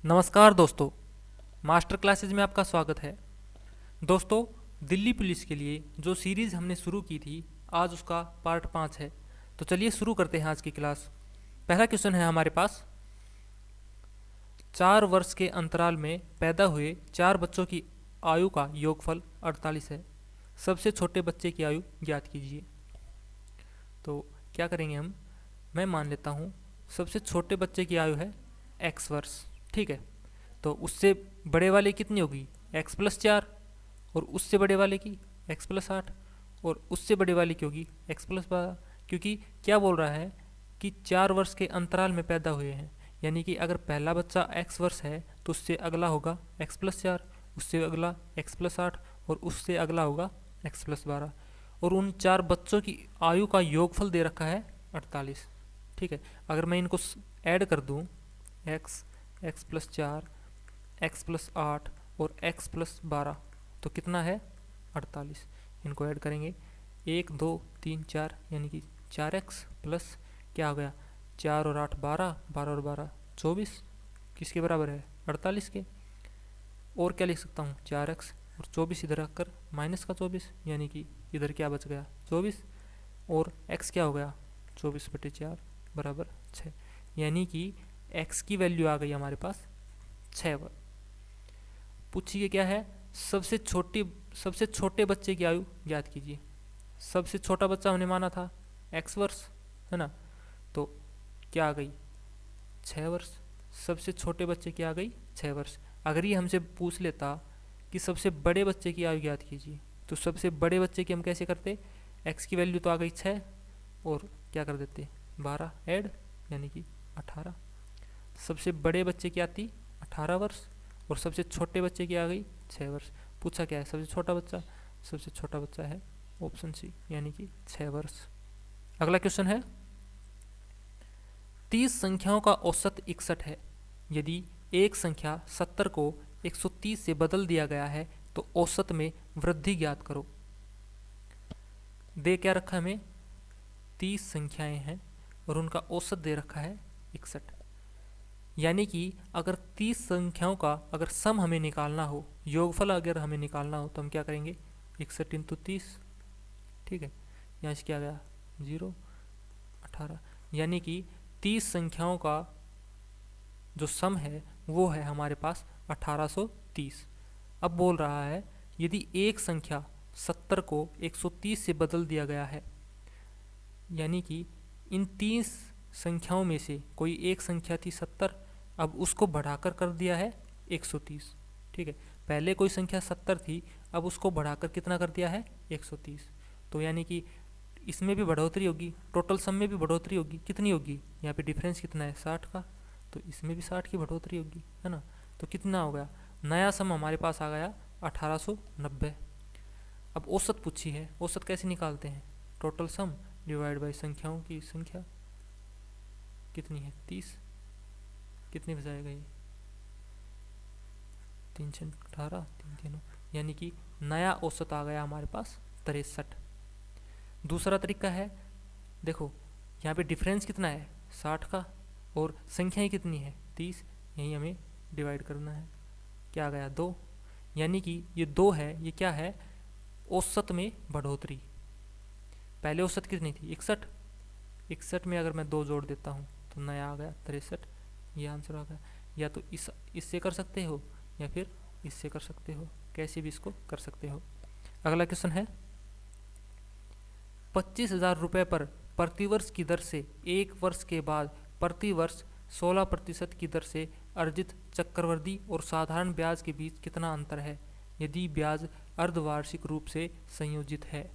नमस्कार दोस्तों, master classes में आपका स्वागत है। दोस्तों, दिल्ली पुलिस के लिए जो सीरीज़ हमने शुरू की थी, आज उसका पार्ट 5 है। तो चलिए शुरू करते हैं आज की क्लास। पहला क्वेश्चन है हमारे पास, 4 वर्ष के अंतराल में पैदा हुए 4 बच्चों की आयु का योगफल 48 है। सबसे छोटे बच्चे की आयु ज्ञात कीजिए। तो क्या करेंगे हम, मैं मान लेता हूँ सबसे छोटे बच्चे की आयु है x वर्ष, ठीक है। तो उससे बड़े वाले कितनी होगी x+4, और उससे बड़े वाले की x+8, और उससे बड़े वाले की होगी x+12। क्योंकि क्या बोल रहा है कि 4 वर्ष के अंतराल में पैदा हुए हैं, यानी कि अगर पहला बच्चा x वर्ष है तो उससे अगला होगा x+4, उससे अगला x+8, और उससे अगला होगा x+12। और उन 4 बच्चों की आयु का योगफल दे रखा है 48, ठीक है। अगर मैं इनको ऐड कर दूं, x+4, x+8 और x+12, तो कितना है 48। इनको ऐड करेंगे 1 2 3 4, यानी कि 4x प्लस क्या हो गया 4 और 8 12, 12 और 12 24, किसके बराबर है 48 के। और क्या लिख सकता हूँ 4x और 24 इधर रखकर माइनस का 24, यानी कि इधर क्या बच गया 24, और x क्या हो गया 24/4 बराबर 6, यानी कि x की वैल्यू आ गई हमारे पास 6। पूछिए क्या है, सबसे छोटे बच्चे की आयु ज्ञात कीजिए। सबसे छोटा बच्चा हमने माना था x वर्ष, है ना। तो क्या आ गई 6 वर्ष। सबसे छोटे बच्चे की आ गई 6 वर्ष। अगर ये हमसे पूछ लेता कि सबसे बड़े बच्चे की आयु ज्ञात कीजिए, तो सबसे बड़े बच्चे की हम कैसे करते, x की वैल्यू तो आ गई 6, और क्या कर देते 12 ऐड, यानी कि 18। सबसे बड़े बच्चे की आती 18 वर्ष, और सबसे छोटे बच्चे की आ गई 6 वर्ष। पूछा क्या है सबसे छोटा बच्चा, सबसे छोटा बच्चा है ऑप्शन सी, यानी कि 6 वर्ष। अगला क्वेश्चन है, 30 संख्याओं का औसत 61 है। यदि एक संख्या 70 को 130 से बदल दिया गया है तो औसत में वृद्धि ज्ञात करो। दे क्या रखा है हमें, 30 संख्याएं हैं और उनका औसत दे रखा है 61। यानी कि अगर 30 संख्याओं का अगर सम हमें निकालना हो, योगफल अगर हमें निकालना हो, तो हम क्या करेंगे 61 × 30, ठीक है। यहाँ से क्या गया 0, 18, यानी कि 30 संख्याओं का जो सम है वो है हमारे पास 1830। अब बोल रहा है यदि एक संख्या 70 को 130 से बदल दिया गया है, यानी कि इन 30 संख्याओं में से कोई एक संख्या थी 70, अब उसको बढ़ाकर कर दिया है 130, ठीक है। पहले कोई संख्या 70 थी, अब उसको बढ़ाकर कितना कर दिया है 130। तो यानी कि इसमें भी बढ़ोतरी होगी, टोटल सम में भी बढ़ोतरी होगी। कितनी होगी, यहाँ पे डिफरेंस कितना है 60 का, तो इसमें भी 60 की बढ़ोतरी होगी, है ना। तो कितना हो गया, नया सम हमारे पास आ गया 1890। अब औसत पूछी है, औसत कैसे निकालते हैं, टोटल सम डिवाइड बाई संख्याओं की संख्या, कितनी है 30, कितनी बजाएगा ये 3 6 18, 3 3, यानी कि नया औसत आ गया हमारे पास 63। दूसरा तरीका है, देखो यहाँ पे डिफरेंस कितना है 60 का, और संख्याएं कितनी है 30, यही हमें डिवाइड करना है, क्या आ गया 2, यानी कि ये 2 है, ये क्या है औसत में बढ़ोतरी। पहले औसत कितनी थी 61, 61 में अगर मैं 2 जोड़ देता हूँ तो नया आ गया 63, ये आंसर आ गया। या तो इससे कर सकते हो या फिर इससे कर सकते हो, कैसे भी इसको कर सकते हो। अगला क्वेश्चन है, 25,000 रुपये पर प्रतिवर्ष की दर से 1 वर्ष के बाद प्रतिवर्ष 16% की दर से अर्जित चक्रवृद्धि और साधारण ब्याज के बीच कितना अंतर है यदि ब्याज अर्धवार्षिक रूप से संयोजित है।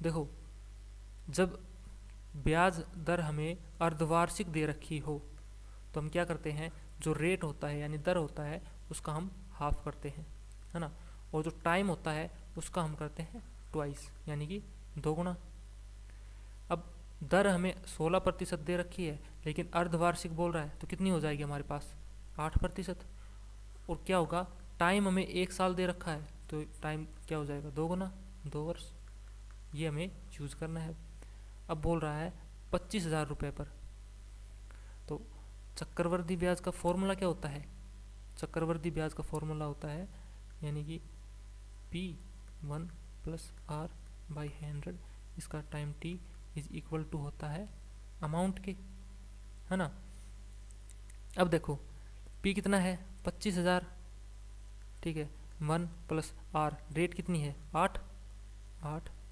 देखो, जब ब्याज दर हमें अर्धवार्षिक दे रखी हो तो हम क्या करते हैं, जो रेट होता है यानी दर होता है उसका हम हाफ करते हैं, है ना। और जो टाइम होता है उसका हम करते हैं ट्वाइस, यानी कि 2 गुना। अब दर हमें 16% दे रखी है, लेकिन अर्धवार्षिक बोल रहा है, तो कितनी हो जाएगी हमारे पास 8%। और क्या होगा, टाइम हमें 1 साल दे रखा है, तो टाइम क्या हो जाएगा 2 गुना, 2 वर्ष। ये हमें चूज करना है। अब बोल रहा है 25,000 रुपये पर, तो चक्रवर्ती ब्याज का फॉर्मूला क्या होता है? चक्रवर्ती ब्याज का फॉर्मूला होता है यानी कि P1 प्लस आर बाई 100, इसका time t is equal to होता है अमाउंट के, है ना। अब देखो P कितना है 25,000, ठीक है। 1 प्लस आर, रेट कितनी है 8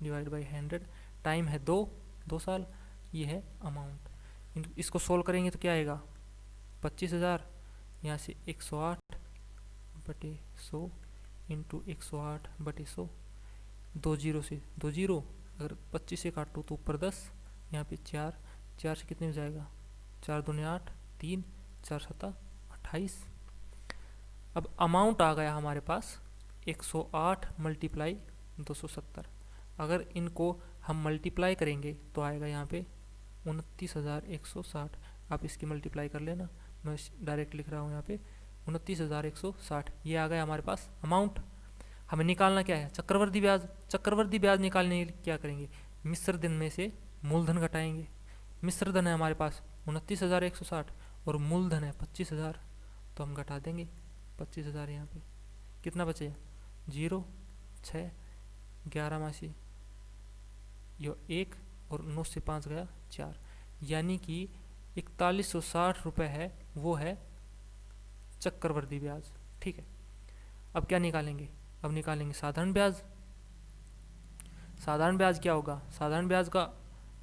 डिवाइड बाई 100, टाइम है 2 साल, ये है अमाउंट। इसको सोल्व करेंगे तो क्या आएगा 25,000, यहाँ से 108 बटे 100 इंटू 108 बटे 100, 2 जीरो से 2 जीरो, अगर 25 से काटो तो ऊपर 10, यहाँ पे 4 से कितने में जाएगा 4 दूनी 8, 3 4 7 28। अब अमाउंट आ गया हमारे पास 108 मल्टीप्लाई 270। अगर इनको हम मल्टीप्लाई करेंगे तो आएगा यहाँ पे 29,160। आप इसकी मल्टीप्लाई कर लेना, मैं डायरेक्ट लिख रहा हूँ यहाँ पे 29,160। ये आ गया हमारे पास अमाउंट। हमें निकालना क्या है चक्रवर्ती ब्याज। चक्रवर्ती ब्याज निकालने के लिए क्या करेंगे, मिश्र धन में से मूलधन घटाएंगे। मिश्र धन है हमारे पास 29,160 और मूलधन है 25,000, तो हम घटा देंगे 25,000। यहाँ पे कितना बचेगा 0, 6, 11 मासी यो 1 और 9 से 5 गया 4, यानी कि 4160 रुपये है, वो है चक्रवर्ती ब्याज। ठीक है, अब क्या निकालेंगे, अब निकालेंगे साधारण ब्याज। साधारण ब्याज क्या होगा, साधारण ब्याज का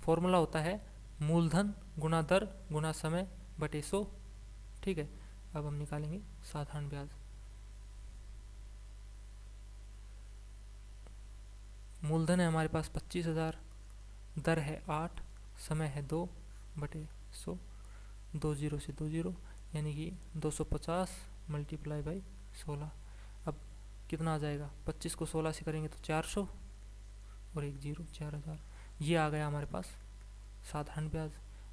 फॉर्मूला होता है मूलधन गुना दर गुना समय बटे 100। ठीक है, अब हम निकालेंगे साधारण ब्याज। मूलधन है हमारे पास 25,000, दर है 8, समय है 2 बटे 100, 2 जीरो से 2 जीरो, यानी कि 250 मल्टीप्लाई बाई 16। अब कितना आ जाएगा, 25 को 16 से करेंगे तो 400 और 1 जीरो 4,000। ये आ गया हमारे पास साधारण ब्याज।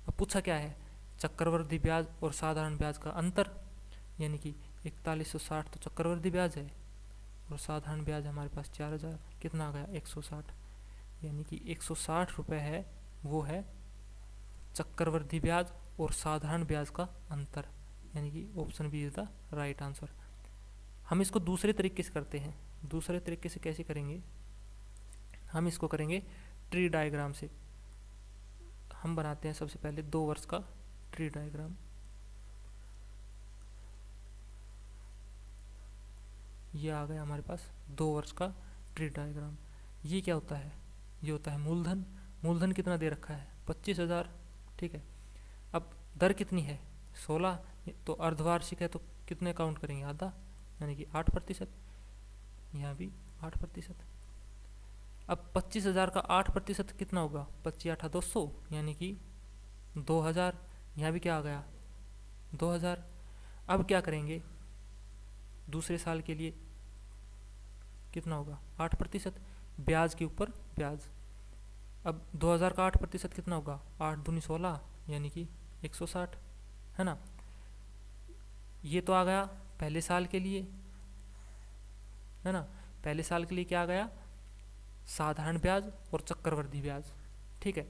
अब पूछा क्या है, चक्रवर्ती ब्याज और साधारण ब्याज का अंतर, यानी कि 4160 तो चक्रवर्ती ब्याज है और साधारण ब्याज हमारे पास 4,000, कितना आ गया 160, यानी कि 160 रुपये है, वो है चक्रवर्ती ब्याज और साधारण ब्याज का अंतर, यानी कि option B is the right answer. हम इसको दूसरे तरीके से करते हैं। दूसरे तरीके से कैसे करेंगे, हम इसको करेंगे ट्री डायग्राम से। हम बनाते हैं सबसे पहले 2 वर्ष का ट्री डायग्राम। ये आ गया हमारे पास 2 वर्ष का ट्री डायग्राम। ये क्या होता है, ये होता है मूलधन। मूलधन कितना दे रखा है 25,000। ठीक है, अब दर कितनी है 16, तो अर्धवार्षिक है तो कितने काउंट करेंगे आधा, यानी कि 8%, यहाँ भी 8%। अब 25,000 का 8% कितना होगा 25 8 200, यानी कि 2,000। यहाँ भी क्या आ गया 2,000। अब क्या करेंगे, दूसरे साल के लिए कितना होगा 8%, ब्याज के ऊपर ब्याज। अब 2,000 का 8% कितना होगा 8 दूनी 16, यानी कि 160, है ना। ये तो आ गया पहले साल के लिए, है ना। पहले साल के लिए क्या आ गया साधारण ब्याज और चक्रवर्ती ब्याज। ठीक है,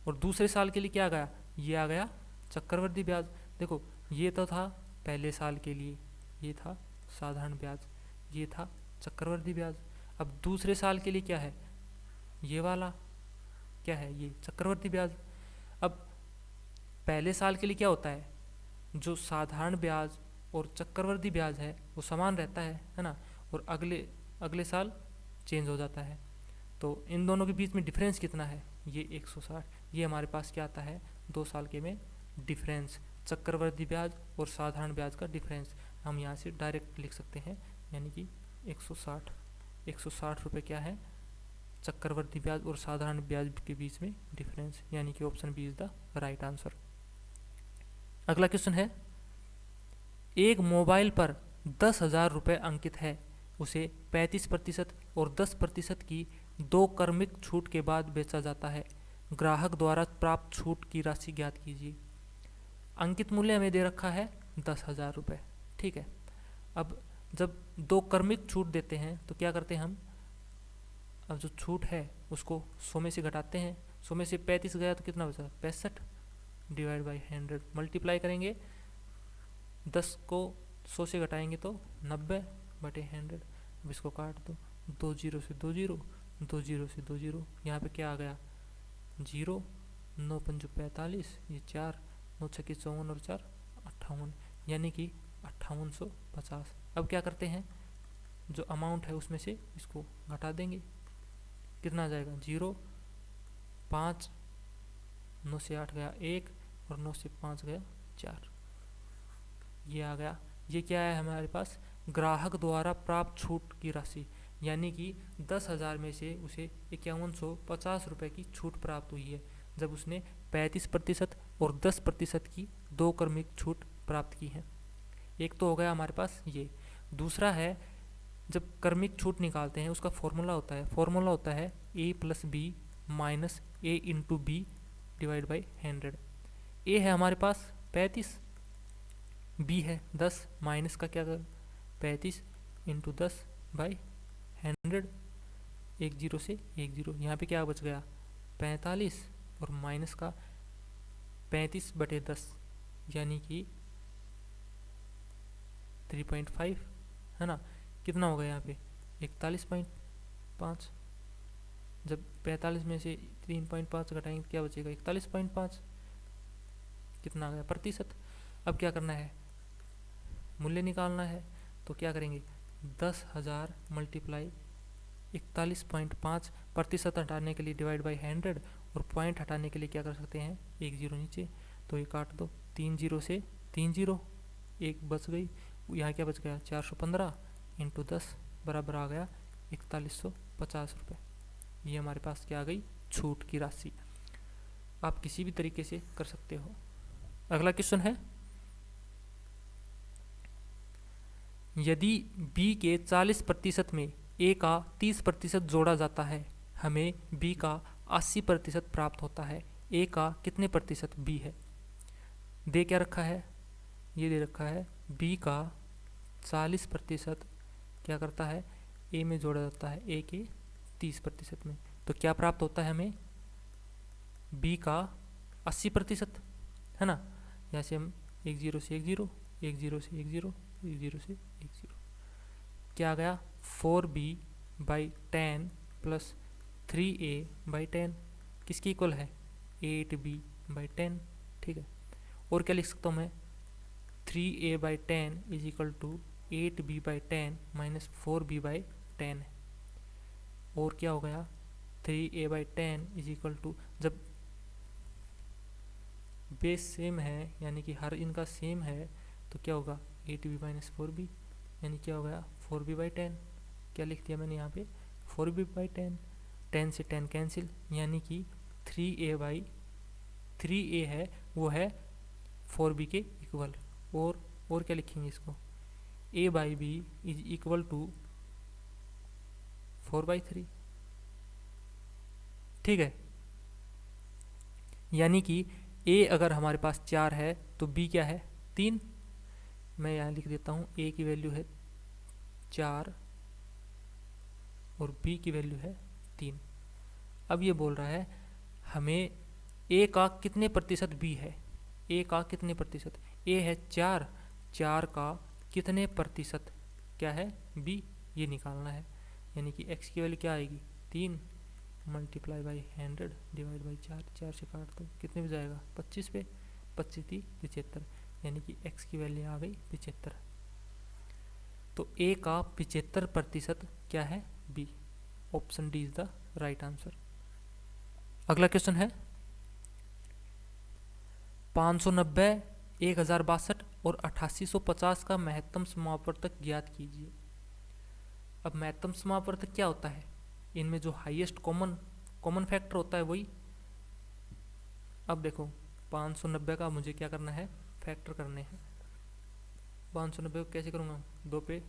और दूसरे साल के लिए क्या आ गया, ये आ गया चक्रवर्ती ब्याज। देखो ये तो था पहले साल के लिए, ये था साधारण ब्याज, ये था चक्रवर्ती ब्याज। अब दूसरे साल के लिए क्या है, ये वाला क्या है, ये चक्रवर्ती ब्याज। अब पहले साल के लिए क्या होता है, जो साधारण ब्याज और चक्रवर्ती ब्याज है वो समान रहता है ना, और अगले साल चेंज हो जाता है। तो इन दोनों के बीच में डिफरेंस कितना है, ये 160। ये हमारे पास क्या आता है 2 साल के में डिफरेंस, चक्रवर्ती ब्याज और साधारण ब्याज का डिफरेंस हम यहाँ से डायरेक्ट लिख सकते हैं, यानी कि 160 रुपये क्या है चक्रवर्ती ब्याज और साधारण ब्याज के बीच में डिफरेंस, यानी कि option B is the right answer. अगला क्वेश्चन है, एक मोबाइल पर 10,000 रुपये अंकित है, उसे 35% और 10% की 2 क्रमिक छूट के बाद बेचा जाता है। ग्राहक द्वारा प्राप्त छूट की राशि ज्ञात कीजिए। अंकित मूल्य हमें दे रखा है 10,000 रुपये। ठीक है, अब जब 2 क्रमिक छूट देते हैं तो क्या करते हैं हम, अब जो छूट है उसको 100 में से घटाते हैं। 100 में से 35 गया तो कितना बचा 65 डिवाइड बाई 100 मल्टीप्लाई करेंगे 10 को 100 से घटाएंगे तो 90/100। अब इसको काट दो, 2 जीरो से 2 जीरो, 2 जीरो से 2 जीरो, यहाँ पे क्या आ गया 0, 9 पंजो 45, ये 4, 9 छक्के 54 और 4 58, यानी कि 5850। अब क्या करते हैं, जो अमाउंट है उसमें से इसको घटा देंगे, कितना आ जाएगा 0, 5, 9 से 8 गया 1 और 9 से 5 गया 4, ये आ गया। ये क्या है हमारे पास, ग्राहक द्वारा प्राप्त छूट की राशि, यानी कि 10,000 में से उसे 5150 रुपये की छूट प्राप्त हुई है, जब उसने 35% और 10% की 2 क्रमिक छूट प्राप्त की है। एक तो हो गया हमारे पास ये। दूसरा है, जब क्रमिक छूट निकालते हैं उसका फॉर्मूला होता है a plus b minus a into b divide by 100। a है हमारे पास 35, b है 10, माइनस का क्या कर 35 इंटू 10 बाई 100, 1 जीरो से 1 जीरो, यहाँ पे क्या बच गया 45 और माइनस का 35/10 यानी कि 3.5 है ना, कितना होगा यहाँ पे 41.5। जब 45 में से 3.5 घटाएंगे क्या बचेगा 41.5, कितना आ गया प्रतिशत। अब क्या करना है, मूल्य निकालना है, तो क्या करेंगे 10,000 मल्टीप्लाई 41.5, प्रतिशत हटाने के लिए डिवाइड बाई 100 और पॉइंट हटाने के लिए क्या कर सकते हैं 1 जीरो नीचे, तो ये काट दो, 3 जीरो से 3 जीरो, एक बच गई, यहाँ क्या बच गया 415 इंटू 10 बराबर आ गया 4150 रुपये। ये हमारे पास क्या आ गई छूट की राशि। आप किसी भी तरीके से कर सकते हो। अगला क्वेश्चन है, यदि b के 40% में a का 30% जोड़ा जाता है, हमें b का 80% प्राप्त होता है, a का कितने प्रतिशत b है। दे क्या रखा है, ये दे रखा है b का 40% क्या करता है a में जोड़ा जाता है a के 30% में, तो क्या प्राप्त होता है हमें b का 80% है ना। यहाँ से हम 1 जीरो से 1 जीरो, 1 जीरो से 1 जीरो, 1 जीरो से 1 जीरो, क्या आ गया 4b/10 प्लस 3a/10 किसकी इक्वल है 8b/10। ठीक है, और क्या लिख सकता हूँ मैं 3a/10 is equal to 8b/10 minus 4b/10 है, और क्या हो गया 3a/10 इज इक्वल टू, जब बेस सेम है यानी कि हर इनका सेम है तो क्या होगा 8b माइनस 4b, यानी क्या हो गया 4b/10। क्या लिख दिया मैंने यहाँ पे 4b/10, 10 से 10 कैंसिल, यानी कि 3a है वो है 4b के इक्वल, और क्या लिखेंगे इसको a/b इज इक्वल टू 4/3। ठीक है, यानी कि a अगर हमारे पास 4 है तो b क्या है 3। मैं यहाँ लिख देता हूँ a की वैल्यू है 4 और b की वैल्यू है 3। अब ये बोल रहा है हमें a का कितने प्रतिशत b है, a का कितने प्रतिशत, a है 4, 4 का कितने प्रतिशत क्या है b, ये निकालना है। यानी कि x की वैल्यू क्या आएगी 3 मल्टीप्लाई बाई 100 डिवाइड बाई 4, 4 से काट दो, कितने में जाएगा 25 पे, 25 थी 75, यानी कि x की वैल्यू आ गई 75। तो a का 75% क्या है b, option D is the right answer. अगला क्वेश्चन है 590, 1062 और 8850 का महत्तम समापवर्तक ज्ञात कीजिए। अब महत्तम समापवर्तक क्या होता है, इनमें जो हाईएस्ट कॉमन फैक्टर होता है वही। अब देखो 590 का मुझे क्या करना है फैक्टर करने हैं। 590 को कैसे करूँगा, 2 पे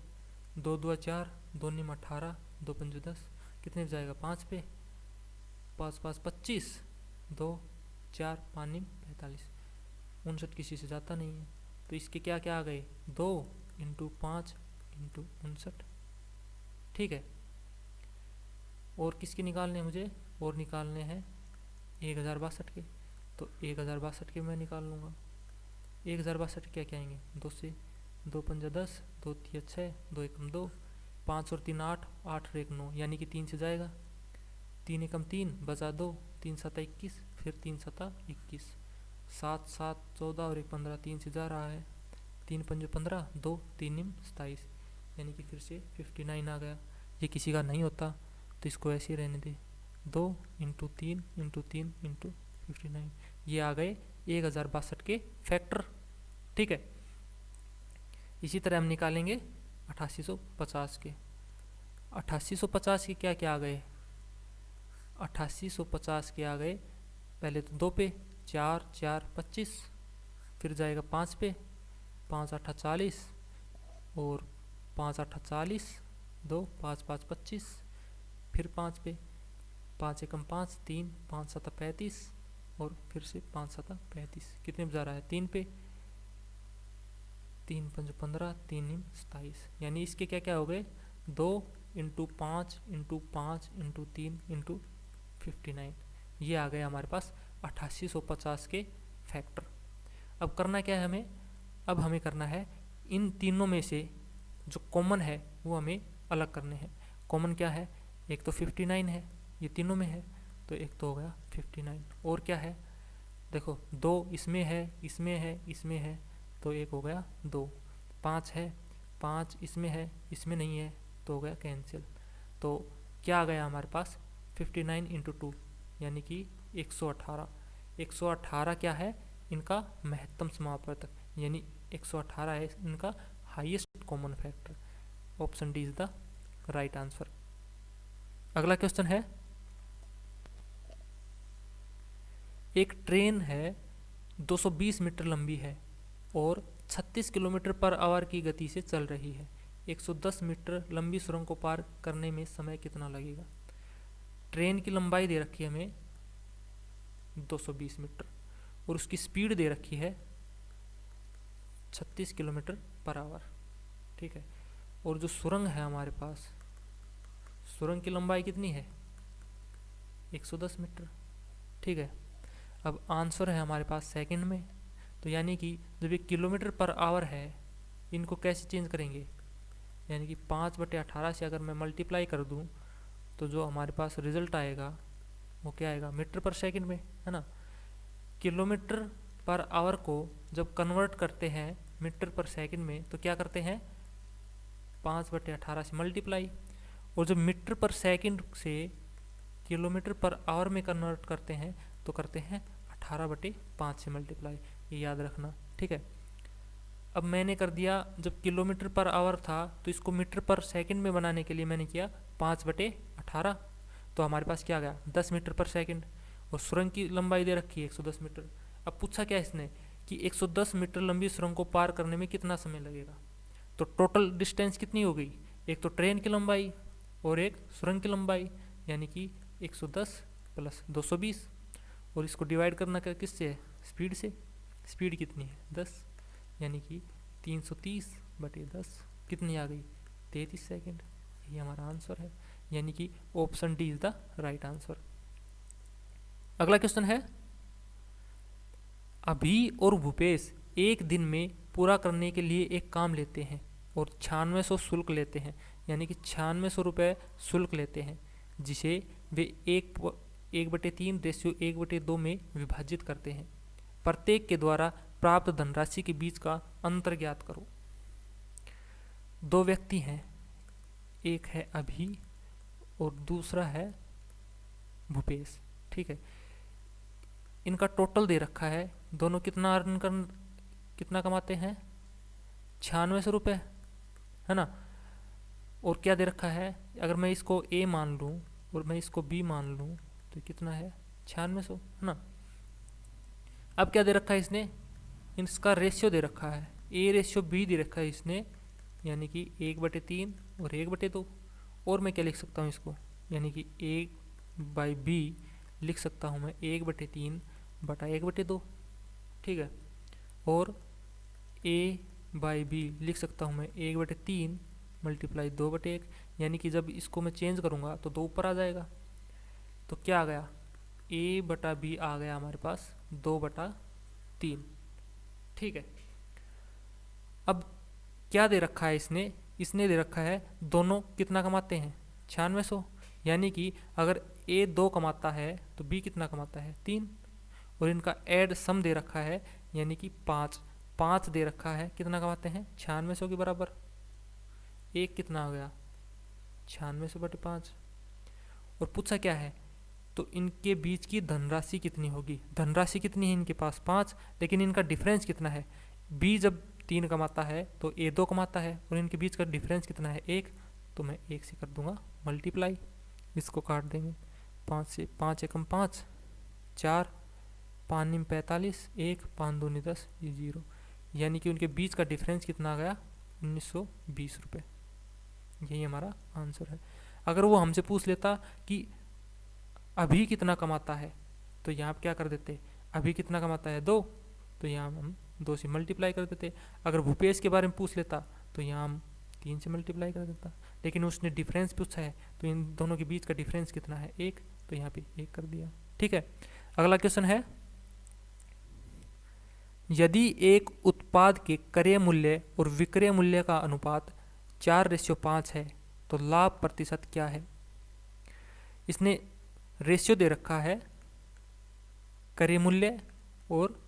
2 2 4, 2 निम 18, 2 पंज 10, कितने पे जाएगा 5 पे, 5 5 25, 2 4 5 निम 45, 59 किसी से जाता नहीं है, तो इसके क्या क्या आ गए 2 इंटू 5 इंटू 59। ठीक है, और किसके निकालने हैं मुझे, और निकालने हैं 1062 के, तो 1062 के मैं निकाल लूँगा। 1062 क्या क्या आएंगे, 2 से 2 पंजा 10, 2 तिया 6, 2 एकम 2, 5 और 3 8, 8 और 1 9, यानी कि 3 से जाएगा, 3 एकम 3 बचा 2, 3 सता 21, फिर 3 सता 21, 7 7 14 और 1 15, 3 से जा रहा है, 3 पंजे 15, 2 3 निम 27, यानी कि फिर से 59 आ गया। ये किसी का नहीं होता तो इसको ऐसे ही रहने दे, 2 इंटू 3 इंटू 3 इंटू 59, ये आ गए 1062 के फैक्टर। ठीक है, इसी तरह हम निकालेंगे 8850 के। 8850 के क्या क्या आ गए, 8850 के आ गए, पहले तो 2 पे 4 4 25, फिर जाएगा 5 पे, 5 8 40 और 5 8 40, 2 5 5 25, फिर 5 पे, 5 एकम 5, 3 5 7 35 और फिर से 5 7 35, कितने में जा रहा है, 3 पे, 3 5 15, 3 निम 27, यानी इसके क्या क्या हो गए, 2 इंटू 5 इंटू 5 इंटू 3 इंटू 59, ये आ गए हमारे पास 8850 के फैक्टर। अब करना क्या है हमें, अब हमें करना है इन तीनों में से जो कॉमन है वो हमें अलग करने हैं। कॉमन क्या है, एक तो 59 है, ये तीनों में है, तो एक तो हो गया 59, और क्या है देखो, 2 इसमें है, इसमें है, इसमें है, तो एक हो गया 2, 5 है, 5 इसमें है, इसमें नहीं है, तो हो गया कैंसिल। तो क्या आ गया हमारे पास, 59 इंटू 2 यानी कि 118। 118 क्या है, इनका महत्तम समापवर्तक, यानी 118 है इनका highest common factor. Option D is the right answer. अगला क्वेश्चन है, एक ट्रेन है 220 मीटर लंबी है और 36 किलोमीटर पर आवर की गति से चल रही है, 110 मीटर लंबी सुरंग को पार करने में समय कितना लगेगा। ट्रेन की लंबाई दे रखी है हमें 220 मीटर और उसकी स्पीड दे रखी है 36 किलोमीटर पर आवर। ठीक है, और जो सुरंग है हमारे पास, सुरंग की लंबाई कितनी है, 110 मीटर। ठीक है, अब आंसर है हमारे पास सेकंड में, तो यानी कि जब ये किलोमीटर पर आवर है, इनको कैसे चेंज करेंगे, यानी कि 5/18 से अगर मैं मल्टीप्लाई कर दूं तो जो हमारे पास रिजल्ट आएगा वो क्या आएगा, मीटर पर सेकंड में, है ना। किलोमीटर पर आवर को जब कन्वर्ट करते हैं मीटर पर सेकंड में तो क्या करते हैं, 5/18 से मल्टीप्लाई, और जब मीटर पर सेकंड से किलोमीटर पर आवर में कन्वर्ट करते हैं तो करते हैं 18/5 से मल्टीप्लाई, ये याद रखना। ठीक है, अब मैंने कर दिया, जब किलोमीटर पर आवर था तो इसको मीटर पर सेकंड में बनाने के लिए मैंने किया 5/18, तो हमारे पास क्या आ गया 10 मीटर पर सेकंड, और सुरंग की लंबाई दे रखी है 110 मीटर। अब पूछा क्या इसने कि 110 मीटर लंबी सुरंग को पार करने में कितना समय लगेगा, तो टोटल डिस्टेंस कितनी हो गई, एक तो ट्रेन की लंबाई और एक सुरंग की लंबाई, यानी कि 110 प्लस 220, और इसको डिवाइड करना किससे है, स्पीड से। स्पीड कितनी है 10, यानी कि 330/10 कितनी आ गई, 33 सेकेंड। ये हमारा आंसर है, यानी कि option D is the right answer. अगला क्वेश्चन है, अभी और भूपेश एक दिन में पूरा करने के लिए एक काम लेते हैं और 9600 शुल्क लेते हैं, यानी कि 9600 रुपये शुल्क लेते हैं, जिसे वे 1/3 रेशियो 1/2 में विभाजित करते हैं। प्रत्येक के द्वारा प्राप्त धनराशि के बीच का अंतर ज्ञात करो। 2 व्यक्ति हैं, एक है अभी और दूसरा है भूपेश। ठीक है, इनका टोटल दे रखा है, दोनों कितना कमाते हैं, 9600 रुपये, है ना। और क्या दे रखा है, अगर मैं इसको ए मान लूँ और मैं इसको बी मान लूँ तो कितना है 9600, है ना। अब क्या दे रखा है इसने, इसका रेशियो दे रखा है, ए रेशियो बी दे रखा है इसने, यानी कि 1/3 और 1/2, और मैं क्या लिख सकता हूँ इसको, यानी कि 1/b लिख सकता हूँ मैं 1/3/1/2। ठीक है, और a/b लिख सकता हूँ मैं 1/3 मल्टीप्लाई 2/1, यानी कि जब इसको मैं चेंज करूँगा तो 2 ऊपर आ जाएगा, तो क्या आ गया, a/b आ गया हमारे पास 2/3। ठीक है। अब क्या दे रखा है इसने दे रखा है दोनों कितना कमाते हैं 9600, यानी कि अगर ए 2 कमाता है तो बी कितना कमाता है 3, और इनका ऐड सम दे रखा है यानी कि 5 दे रखा है, कितना कमाते हैं 9600 के बराबर। एक कितना हो गया 9600/5, और पूछा क्या है तो इनके बीच की धनराशि कितनी होगी। धनराशि कितनी है इनके पास 5, लेकिन इनका डिफरेंस कितना है। बी जब 3 कमाता है तो ए 2 कमाता है, और इनके बीच का डिफरेंस कितना है 1, तो मैं 1 से कर दूंगा मल्टीप्लाई, इसको काट देंगे 5 से, 5 एकम 5, 4, 5 निम 45, 1, 5 दूनी 10, ये 0, यानी कि उनके बीच का डिफरेंस कितना आ गया 1920 रुपये। यही हमारा आंसर है। अगर वो हमसे पूछ लेता कि अभी कितना कमाता है तो यहाँ क्या कर देते, अभी कितना कमाता है 2, तो यहाँ हम 2 से मल्टीप्लाई कर देते। अगर भूपेश के बारे में पूछ लेता तो यहाँ हम 3 से मल्टीप्लाई कर देता, लेकिन उसने डिफरेंस पूछा है तो इन दोनों के बीच का डिफरेंस कितना है 1, तो यहाँ पे 1 कर दिया। ठीक है, अगला क्वेश्चन है, यदि एक उत्पाद के क्रय मूल्य और विक्रय मूल्य का अनुपात 4:5 है तो लाभ प्रतिशत क्या है। इसने रेशियो दे रखा है क्रय मूल्य और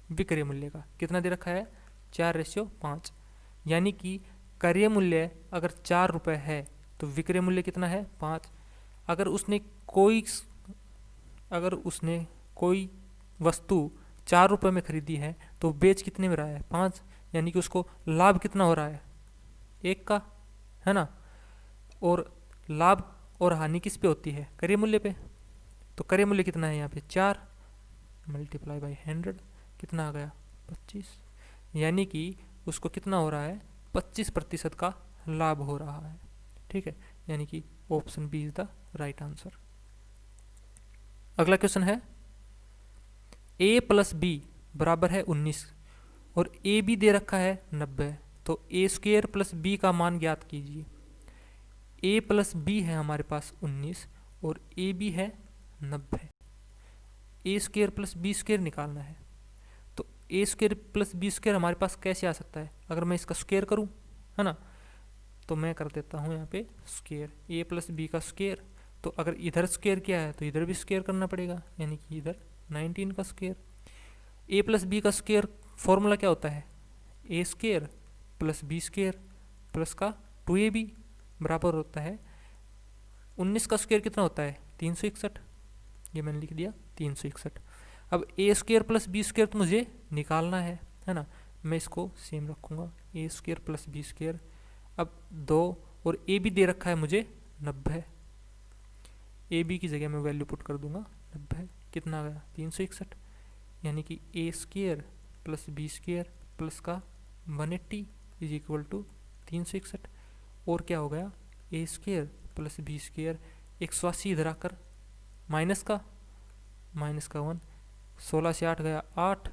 विक्रय मूल्य का, कितना दे रखा है 4:5, यानी कि क्रय मूल्य अगर 4 रुपये है तो विक्रय मूल्य कितना है 5। अगर उसने कोई वस्तु 4 रुपये में खरीदी है तो बेच कितने में रहा है 5, यानी कि उसको लाभ कितना हो रहा है 1 का, है ना। और लाभ और हानि किस पे होती है क्रय मूल्य पे, तो क्रय मूल्य कितना है यहाँ पे 4 मल्टीप्लाई बाई 100, कितना आ गया 25, यानी कि उसको कितना हो रहा है 25% का लाभ हो रहा है। ठीक है, यानी कि option B is the right answer. अगला क्वेश्चन है, a प्लस बी बराबर है 19 और ए बी दे रखा है 90, तो ए स्क्वेयर प्लस बी का मान ज्ञात कीजिए। a प्लस बी है हमारे पास 19 और ए बी है 90, ए स्क्वेयर प्लस बी स्क्वेयर निकालना है। तो ए स्क्वेयर प्लस बी स्क्वेयर हमारे पास कैसे आ सकता है, अगर मैं इसका स्क्वेयर करूं, है ना, तो मैं कर देता हूं यहाँ पे स्क्वेयर ए प्लस बी का स्क्वेयर। तो अगर इधर स्क्वेयर किया है तो इधर भी स्क्वेयर करना पड़ेगा, यानी कि इधर 19 का स्क्वेयर। ए प्लस बी का स्क्वेयर फॉर्मूला क्या होता है, A square plus B square plus का 2ab बराबर होता है 19 का स्क्वेयर कितना होता है 361, ये मैंने लिख दिया 361। अब ए स्क्वेयर प्लस बी स्क्वेयर तो मुझे निकालना है ना, मैं इसको सेम रखूँगा ए स्क्वेयर प्लस बी स्क्वेयर। अब 2 और ए बी दे रखा है मुझे 90, ए बी की जगह मैं वैल्यू पुट कर दूंगा 90, कितना आ गया 361, यानी कि A square plus B square plus का 180 इज इक्वल टू 361, और क्या हो गया ए स्क्वेयर प्लस बी स्क्वेयर 180 इधर आकर माइनस का 1, 16 से 8 गया 8,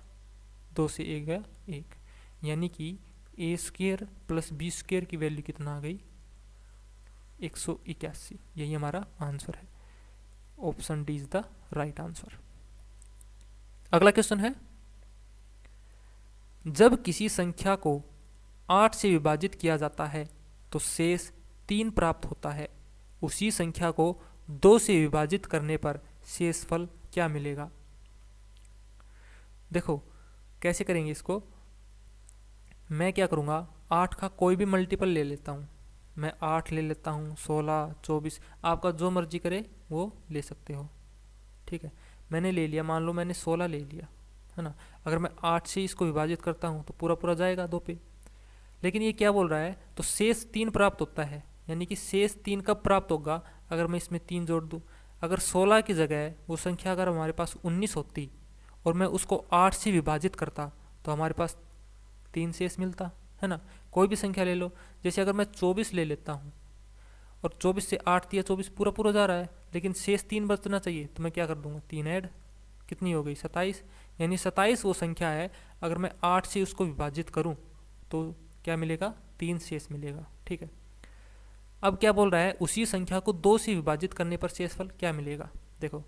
2 से 1 गया 1, यानी कि A square plus B square की वैल्यू कितना आ गई 181। यही हमारा आंसर है, option D is the right answer. अगला क्वेश्चन है, जब किसी संख्या को 8 से विभाजित किया जाता है तो शेष 3 प्राप्त होता है, उसी संख्या को 2 से विभाजित करने पर शेषफल क्या मिलेगा। देखो कैसे करेंगे इसको, मैं क्या करूँगा 8 का कोई भी मल्टीपल ले लेता हूँ, मैं 8 ले लेता हूँ, 16, 24, आपका जो मर्जी करे वो ले सकते हो। ठीक है, मैंने ले लिया, मान लो मैंने 16 ले लिया, है ना। अगर मैं 8 से इसको विभाजित करता हूँ तो पूरा पूरा जाएगा 2 पे, लेकिन ये क्या बोल रहा है, तो शेष 3 प्राप्त होता है, यानी कि शेष 3 कब प्राप्त होगा, अगर मैं इसमें 3 जोड़ दूँ। अगर 16 की जगह वो संख्या अगर हमारे पास 19 होती और मैं उसको 8 से विभाजित करता तो हमारे पास 3 शेष मिलता, है ना। कोई भी संख्या ले लो, जैसे अगर मैं 24 ले लेता हूँ और 24 से 8 दिया 24 पूरा पूरा जा रहा है, लेकिन शेष 3 बचना चाहिए, तो मैं क्या कर दूंगा 3 ऐड, कितनी हो गई 27, यानी 27 वो संख्या है, अगर मैं 8 से उसको विभाजित करूँ तो क्या मिलेगा 3 शेष मिलेगा। ठीक है, अब क्या बोल रहा है, उसी संख्या को 2 से विभाजित करने पर शेषफल क्या मिलेगा। देखो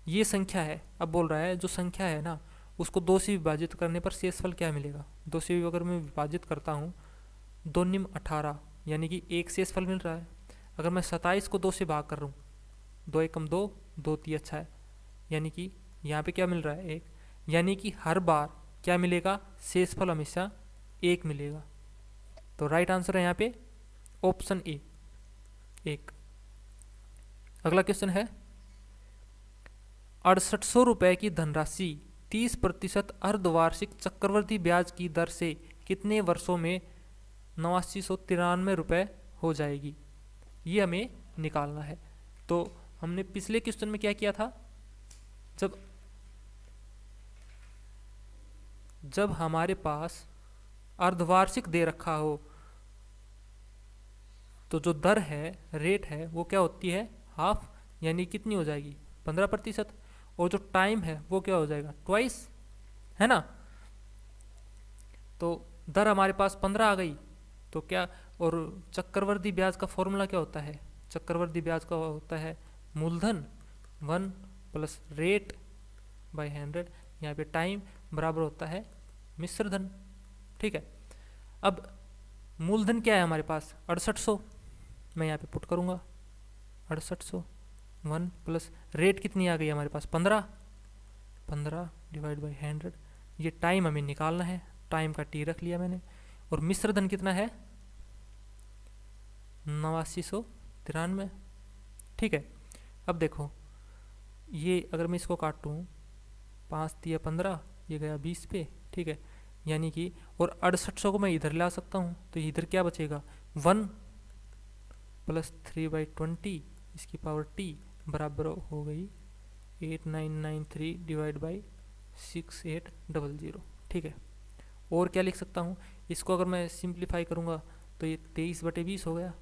ये संख्या है, अब बोल रहा है जो संख्या है ना उसको 2 से विभाजित करने पर शेषफल क्या मिलेगा। 2 से अगर मैं विभाजित करता हूँ, 2 निम 18 यानी कि 1 शेषफल मिल रहा है। अगर मैं 27 को 2 से भाग कर रहा हूँ, 2 एकम 2, 2 तिया 6, यानी कि यहाँ पे क्या मिल रहा है 1, यानी कि हर बार क्या मिलेगा, शेषफल हमेशा 1 मिलेगा। तो राइट आंसर है यहाँ पे ऑप्शन ए 1। अगला क्वेश्चन है 6800 रुपये की धनराशि 30% अर्धवार्षिक चक्रवृद्धि ब्याज की दर से कितने वर्षों में 8993 रुपये हो जाएगी। ये हमें निकालना है। तो हमने पिछले क्वेश्चन में क्या किया था, जब हमारे पास अर्धवार्षिक दे रखा हो तो जो दर है, रेट है, वो क्या होती है हाफ, यानी कितनी हो जाएगी 15%, और जो टाइम है वो क्या हो जाएगा ट्वाइस, है ना। तो दर हमारे पास 15 आ गई, तो क्या, और चक्रवृद्धि ब्याज का फॉर्मूला क्या होता है, चक्रवृद्धि ब्याज का होता है मूलधन 1 प्लस रेट बाय 100, यहाँ पे टाइम बराबर होता है मिश्र धन। ठीक है, अब मूलधन क्या है हमारे पास 6800, मैं यहाँ पे पुट करूँगा 6800, 1 प्लस रेट कितनी आ गई हमारे पास 15 डिवाइड बाई 100, ये टाइम हमें निकालना है, टाइम का टी रख लिया मैंने, और मिश्र धन कितना है 8993। ठीक है, अब देखो ये अगर मैं इसको काटूँ 5 तिया 15, ये गया 20 पे। ठीक है, यानी कि और 6800 को मैं इधर ला सकता हूँ, तो इधर क्या बचेगा 1 प्लस 3/20 इसकी पावर टी बराबर हो गई 8993 डिवाइड बाई 6800। ठीक है, और क्या लिख सकता हूँ, इसको अगर मैं सिंप्लीफाई करूँगा तो ये 23/20 हो गया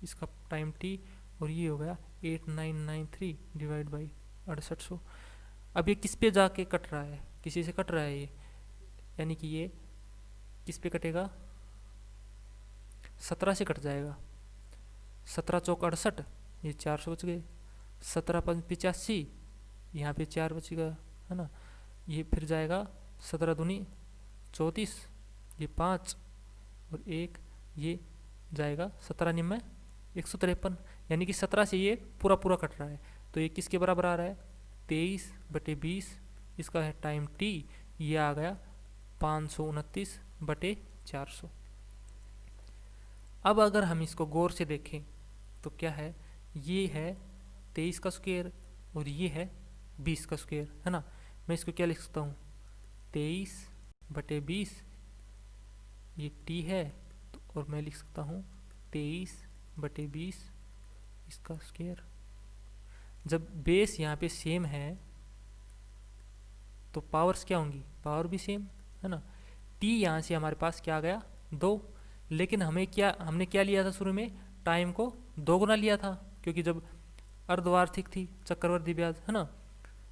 इसका टाइम टी, और ये हो गया 8993 डिवाइड बाई 6800। अब ये किस पे जाके कट रहा है, किसी से कट रहा है ये, यानी कि ये किस पे कटेगा 17 से कट जाएगा, 17 चौक 68, ये 400 बच गए, 17 5 85, यहाँ पे 4 बच गया, है ना। ये फिर जाएगा 17 दूनी 34, ये 5 और 1, ये जाएगा 17 निम 153, यानी कि 17 से ये पूरा पूरा कट रहा है। तो ये किसके बराबर आ रहा है 23/20, इसका है टाइम टी, ये आ गया 529/400। अब अगर हम इसको गौर से देखें तो क्या है, ये है 23 का स्क्वायर और ये है 20 का स्क्वायर, है ना। मैं इसको क्या लिख सकता हूँ 23/20, ये टी है, और मैं लिख सकता हूँ 23/20 इसका स्क्वायर। जब बेस यहाँ पे सेम है तो पावर्स क्या होंगी, पावर भी सेम, है ना। टी यहाँ से हमारे पास क्या आ गया 2, लेकिन हमने क्या लिया था शुरू में, टाइम को 2 गुना लिया था, क्योंकि जब अर्धवार्षिक थी चक्रवृद्धि ब्याज, है ना।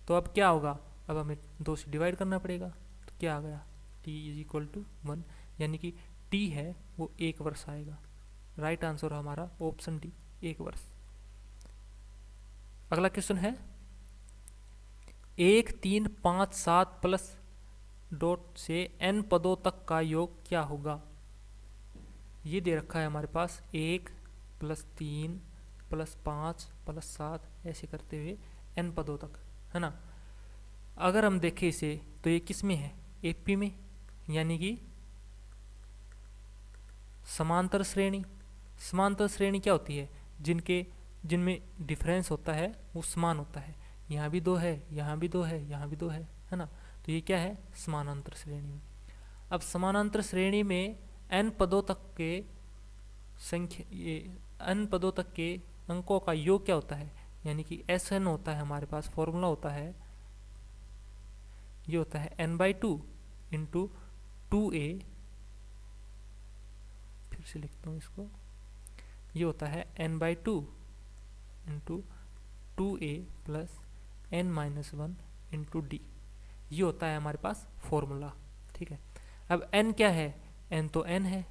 तो अब क्या होगा, अब हमें 2 से डिवाइड करना पड़ेगा, तो क्या आ गया t इज इक्वल टू 1, यानी कि t है वो 1 वर्ष आएगा। राइट आंसर हमारा ऑप्शन डी 1 वर्ष। अगला क्वेश्चन है 1 3 5 7 प्लस डॉट से n पदों तक का योग क्या होगा। ये दे रखा है हमारे पास 1 प्लस 3 प्लस 5 प्लस 7 ऐसे करते हुए n पदों तक, है ना। अगर हम देखें इसे तो ये किस में है, एपी में, यानी कि समांतर श्रेणी। समांतर श्रेणी क्या होती है, जिनमें डिफरेंस होता है वो समान होता है, यहाँ भी 2 है, यहाँ भी 2 है, यहाँ भी 2 है ना। तो ये क्या है समानांतर श्रेणी में। अब समानांतर श्रेणी में n पदों तक के संख्या, ये n पदों तक के अंकों का योग क्या होता है, यानी कि Sn होता है हमारे पास, फॉर्मूला होता है, ये होता है n/2 इंटू 2a, फिर से लिखता हूँ इसको, ये होता है n/2 into 2a plus n-1 into D, ये होता है हमारे पास फॉर्मूला। ठीक है, अब n क्या है, n तो n है,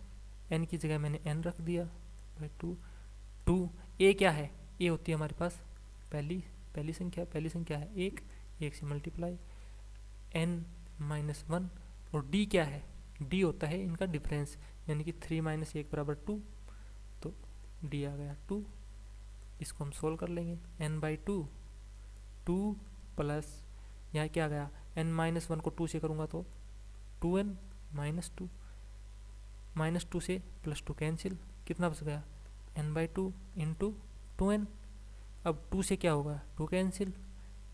n की जगह मैंने n रख दिया बाई 2। a क्या है, a होती है हमारे पास पहली संख्या है 1 से मल्टीप्लाई, n -1 और डी क्या है, डी होता है इनका डिफरेंस, यानी कि 3 - 1 = 2, तो डी आ गया 2। इसको हम सोल्व कर लेंगे, n/2 2 प्लस यहाँ क्या आ गया, n-1 को 2 से करूँगा तो 2n - 2, -2 से +2 कैंसिल, कितना बच गया n/2 इंटू 2n। अब 2 से क्या होगा 2 कैंसिल,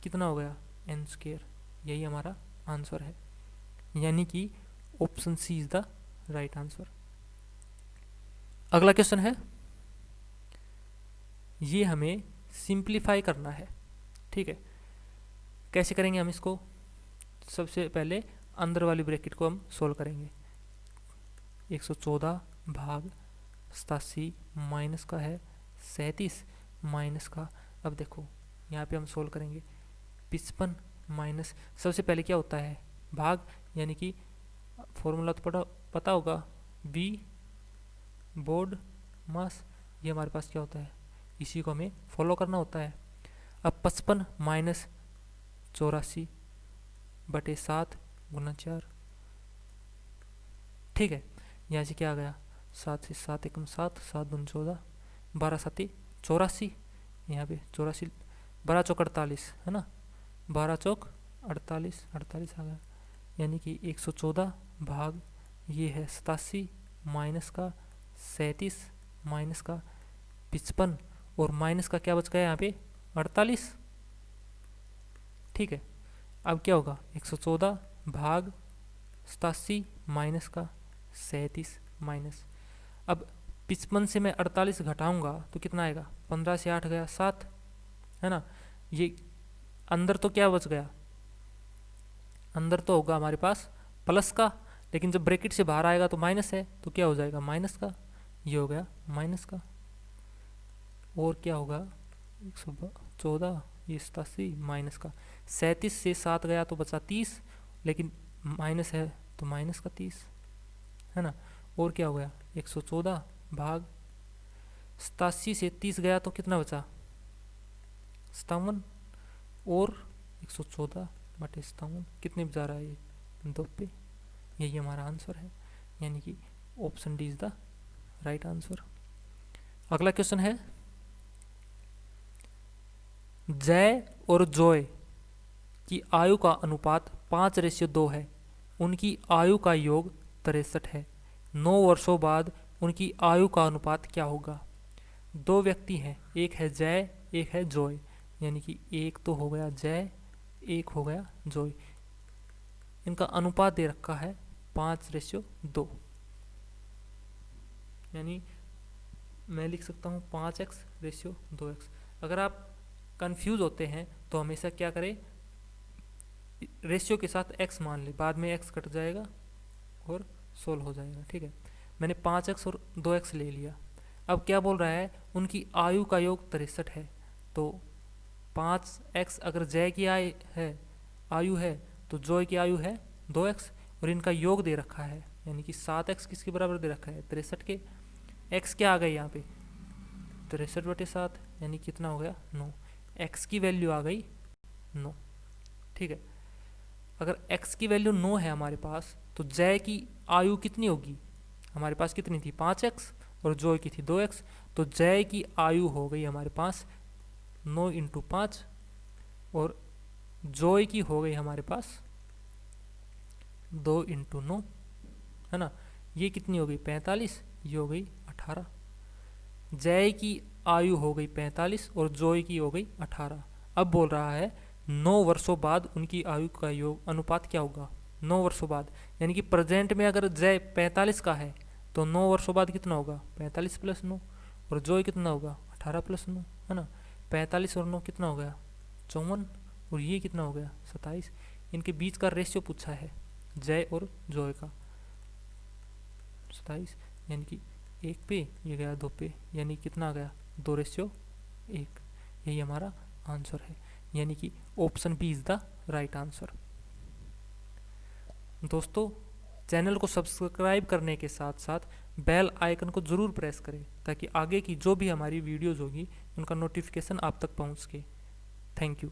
कितना हो गया n²। यही हमारा आंसर है, यानी कि option C is the right answer. अगला क्वेश्चन है, ये हमें सिंप्लीफाई करना है, ठीक है। कैसे करेंगे हम इसको, सबसे पहले अंदर वाली ब्रैकेट को हम सोल्व करेंगे। 114 भाग 87 माइनस का है 37 माइनस का, अब देखो यहाँ पे हम सोल्व करेंगे 55 माइनस, सबसे पहले क्या होता है भाग, यानी कि फॉर्मूला तो पता होगा, बी बोर्ड मास, ये हमारे पास क्या होता है, इसी को हमें फॉलो करना होता है। अब 55 माइनस 84/7 गुना 4, ठीक है। यहाँ से क्या आ गया 7 से 7 एकम 7, 7 दूनी 14, 12 7 84, यहाँ पे 84, 12 चौक 48 है ना, 12 चौक 48, 48 आ गया, यानी कि 114 भाग ये है 87 माइनस का 37 माइनस का 55 और माइनस का क्या बच गया यहाँ पे 48, ठीक है। अब क्या होगा 114 भाग 87 माइनस का 37 माइनस, अब 55 से मैं 48 घटाऊंगा तो कितना आएगा, 15 से 8 गया 7, है ना। ये अंदर तो क्या बच गया, अंदर तो होगा हमारे पास प्लस का, लेकिन जब ब्रैकेट से बाहर आएगा तो माइनस है, तो क्या हो जाएगा माइनस का, ये हो गया माइनस का। और क्या होगा 114 ये 87 माइनस का 37 से 7 गया तो बचा 30, लेकिन माइनस है तो माइनस का 30, है ना। और क्या हो गया 114 भाग 87 से 30 गया तो कितना बचा 57, और 114/57 कितने जा रहा है ये 2 पे, यही हमारा आंसर है, यानी कि option D is the right answer. अगला क्वेश्चन है, जय और जॉय की आयु का अनुपात 5:2 है, उनकी आयु का योग 63 है, 9 वर्षों बाद उनकी आयु का अनुपात क्या होगा। दो व्यक्ति हैं, एक है जय एक है जॉय, यानी कि एक तो हो गया जय एक हो गया जॉय, इनका अनुपात दे रखा है 5:2, यानी मैं लिख सकता हूँ 5x/2x। अगर आप कंफ्यूज होते हैं तो हमेशा क्या करें, रेशियो के साथ x मान ले, बाद में x कट जाएगा और सोल्व हो जाएगा, ठीक है। मैंने 5x और 2x ले लिया। अब क्या बोल रहा है, उनकी आयु का योग 63 है, तो 5x अगर जय की आयु है तो जॉय की आयु है 2x, और इनका योग दे रखा है, यानी कि 7x किसके बराबर दे रखा है 63 के, x क्या आ गई यहाँ पे 63/7, यानी कितना हो गया 9, x की वैल्यू आ गई 9, ठीक है। अगर x की वैल्यू 9 है हमारे पास, तो जय की आयु कितनी होगी, हमारे पास कितनी थी 5x और जॉय की थी 2x, तो जय की आयु हो गई हमारे पास 9 × 5 और जॉय की हो गई हमारे पास 2 × 9, है ना। ये कितनी हो गई 45, ये हो गई 18। जय की आयु हो गई 45 और जॉय की हो गई 18। अब बोल रहा है 9 वर्षों बाद उनकी आयु का योग अनुपात क्या होगा, 9 वर्षों बाद, यानी कि प्रेजेंट में अगर जय 45 का है तो 9 वर्षों बाद कितना होगा 45 + 9, और जॉय कितना होगा 18 + 9, है ना। 45 और 9 कितना हो गया 54, और ये कितना हो गया 27। इनके बीच का रेशियो पूछा है जय और जॉय का 27, यानी कि 1 पे ये गया 2 पे, यानी कितना आ गया 2:1, यही हमारा आंसर है, यानी कि option B is the right answer. दोस्तों, चैनल को सब्सक्राइब करने के साथ साथ बेल आइकन को ज़रूर प्रेस करें, ताकि आगे की जो भी हमारी वीडियोज़ होगी उनका नोटिफिकेशन आप तक पहुंच सके। Thank you.